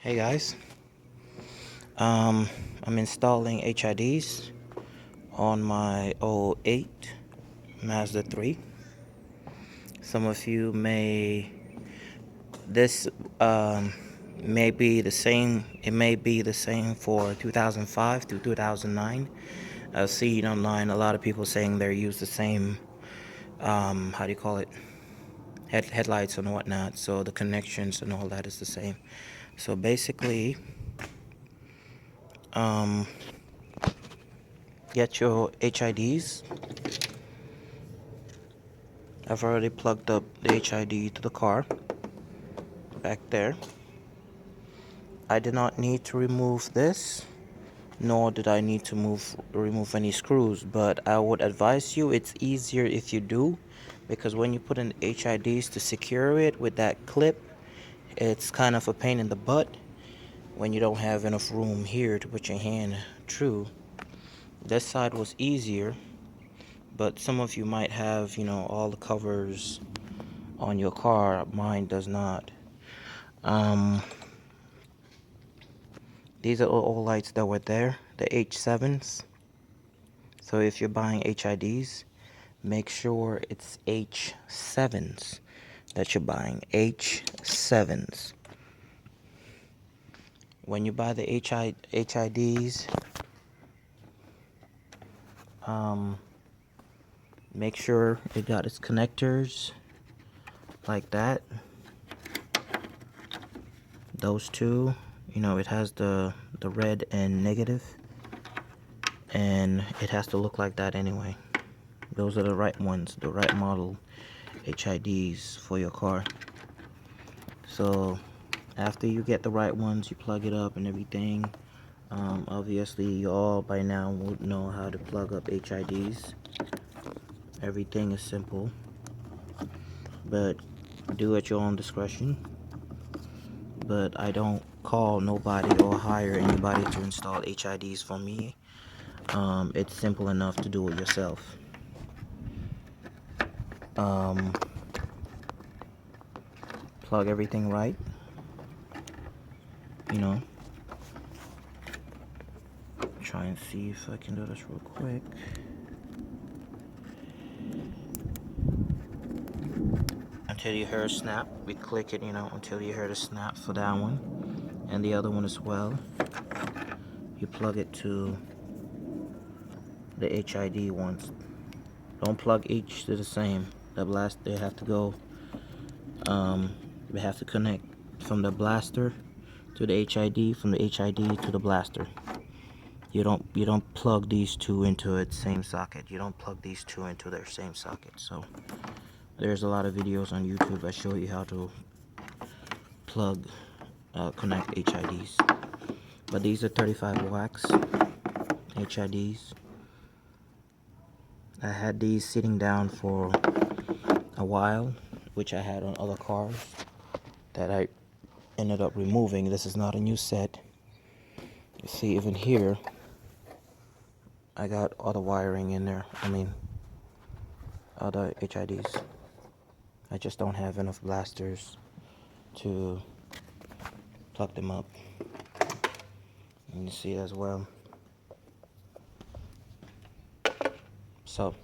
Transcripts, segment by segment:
Hey guys, I'm installing HIDs on my '08 Mazda 3. Some of you this may be the same, it may be the same for 2005 to 2009. I've seen online a lot of people saying they use the same, how do you call it, headlights and whatnot, so the connections and all that is the same. So basically, get your HIDs. I've already plugged up the HID to the car back there. I did not need to remove this, nor did I need to remove any screws, but I would advise you it's easier if you do, because when you put in HIDs to secure it with that clip, it's kind of a pain in the butt when you don't have enough room here to put your hand through. This side was easier, but some of you might have, all the covers on your car. Mine does not. These are all lights that were there, the H7s. So if you're buying HIDs, make sure it's H7s that you're buying. H7s. When you buy the HIDs, make sure it got its connectors like that. Those two, it has the red and negative, and it has to look like that anyway. Those are the right ones, the right model HIDs for your car. So after you get the right ones, you plug it up and everything. Obviously you all by now would know how to plug up HIDs. Everything is simple, but do at your own discretion. But I don't call nobody or hire anybody to install HIDs for me. It's simple enough to do it yourself. Plug everything right, try and see if I can do this real quick. Until you hear a snap, we click it, until you hear the snap for that one, and the other one as well. You plug it to the HID ones. Don't plug each to the same. They have to go, they have to connect from the blaster to the HID, from the HID to the blaster. You don't plug these two into its same socket. You don't plug these two into their same socket. So there's a lot of videos on YouTube that show you how to connect HIDs. But these are 35 wax HIDs. I had these sitting down for a while, which I had on other cars that I ended up removing. This is not a new set. You see, even here, I got other wiring in there. Other HIDs. I just don't have enough blasters to plug them up. And you see as well. So,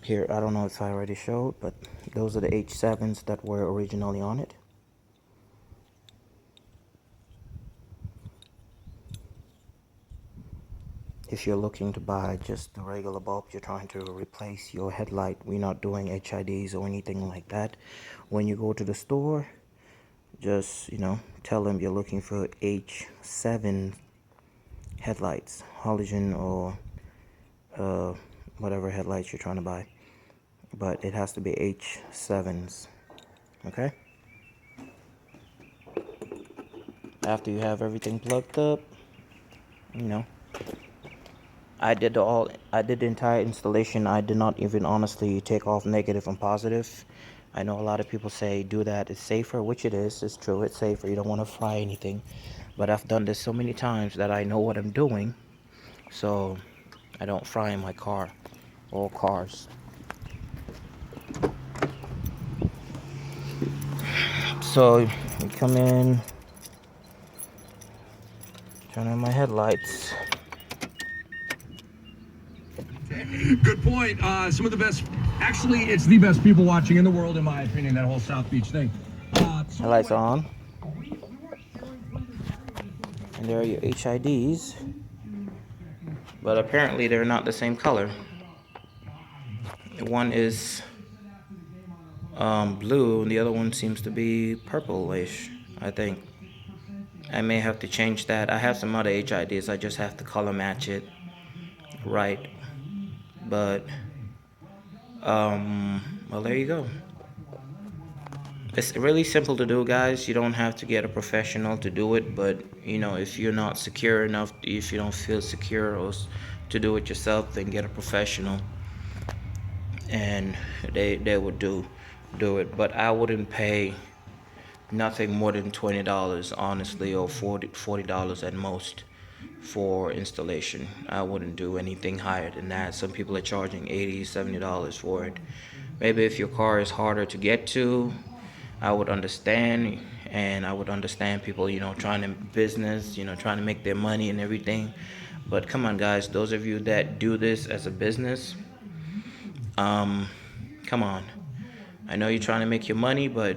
here, I don't know if I already showed, but those are the H7s that were originally on it. If you're looking to buy just the regular bulb, you're trying to replace your headlight, we're not doing HIDs or anything like that. When you go to the store, just, tell them you're looking for H7 headlights, halogen or whatever headlights you're trying to buy. But it has to be H7s, okay? After you have everything plugged up, I did the entire installation. I did not even honestly take off negative and positive. I know a lot of people say do that, it's safer, which it is. It's true, it's safer. You don't want to fry anything. But I've done this so many times that I know what I'm doing, so I don't fry in my car or cars. So we come in, turn on my headlights. Good point. Some of the best, actually, it's the best people watching in the world, in my opinion, that whole South Beach thing. Headlights on. And there are your HIDs. But apparently they're not the same color. One is blue, and the other one seems to be purplish, I think. I may have to change that. I have some other HIDs, I just have to color match it right. But well, there you go. It's really simple to do, guys. You don't have to get a professional to do it, but you know, if you're not secure enough, if you don't feel secure to do it yourself, then get a professional, and they would do it. But I wouldn't pay nothing more than $20, honestly, or $40 at most for installation. I wouldn't do anything higher than that. Some people are charging $80, $70 for it. Maybe if your car is harder to get to, I would understand, and I would understand people, you know, trying to business, you know, trying to make their money and everything. But come on, guys, those of you that do this as a business, come on. I know you're trying to make your money, but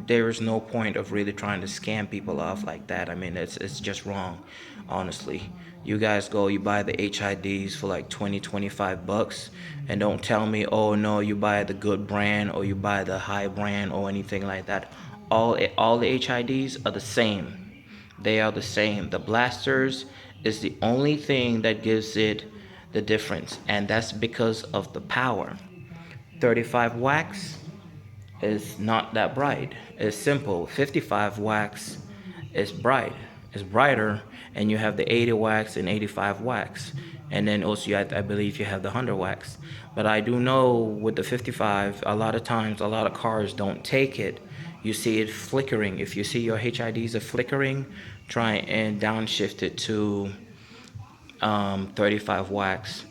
there is no point of really trying to scam people off like that. I mean, it's just wrong, honestly. You guys go, you buy the HIDs for like 20, 25 bucks, and don't tell me, oh no, you buy the good brand or you buy the high brand or anything like that. All the HIDs are the same. They are the same. The blasters is the only thing that gives it the difference, and that's because of the power. 35 wax is not that bright. It's simple. 55 wax is bright. It's brighter, and you have the 80 wax and 85 wax, and then also I believe you have the 100 wax. But I do know with the 55, a lot of times a lot of cars don't take it. You see it flickering. If you see your HIDs are flickering, try and downshift it to 35 wax,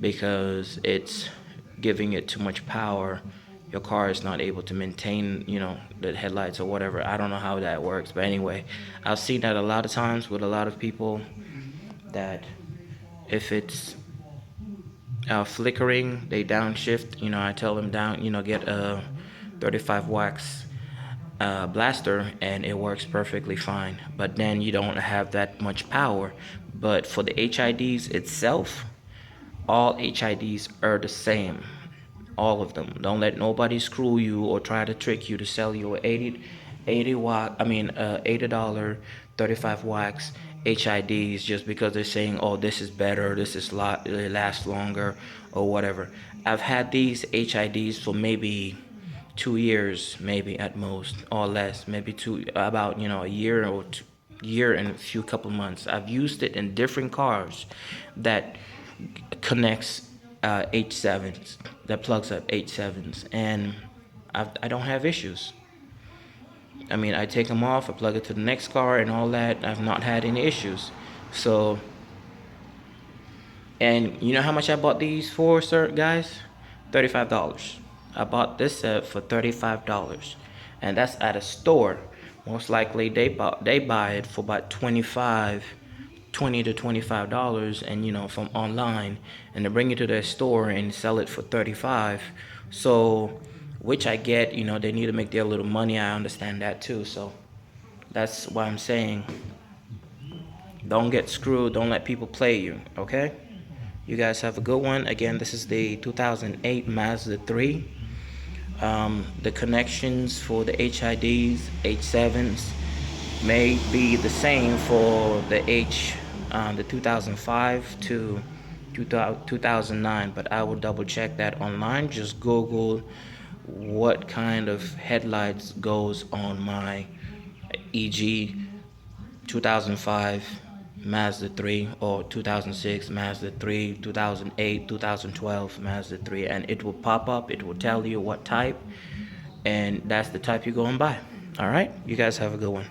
because it's giving it too much power. Your car is not able to maintain, you know, the headlights or whatever. I don't know how that works, but anyway, I've seen that a lot of times with a lot of people, that if it's flickering, they downshift. You know, I tell them down, you know, get a 35 wax blaster, and it works perfectly fine. But then you don't have that much power. But for the HIDs itself, all HIDs are the same. All of them. Don't let nobody screw you or try to trick you to sell you a $80 35 wax HIDs just because they're saying, oh, this is better, this is it lasts longer or whatever. I've had these HIDs for maybe 2 years, maybe at most, or less, maybe about, you know, a year or year and a few couple months. I've used it in different cars that connects H7s, that plugs up H7s, and I don't have issues. I mean, I take them off, I plug it to the next car and all that. I've not had any issues. So, and you know how much I bought these for, sir, guys? $35. I bought this set for $35, and that's at a store. Most likely they buy it for about $20 to $25, and you know, from online, and they bring it to their store and sell it for $35. So, which I get, you know, they need to make their little money. I understand that too. So that's why I'm saying, don't get screwed. Don't let people play you. Okay? You guys have a good one. Again, this is the 2008 Mazda 3. The connections for the HIDs, H7s, may be the same for the the 2005 to 2009, but I will double check that online. Just Google what kind of headlights goes on my EG 2005 Mazda 3 or 2006 Mazda 3, 2008, 2012 Mazda 3, and it will pop up. It will tell you what type, and that's the type you go and buy. All right, you guys have a good one.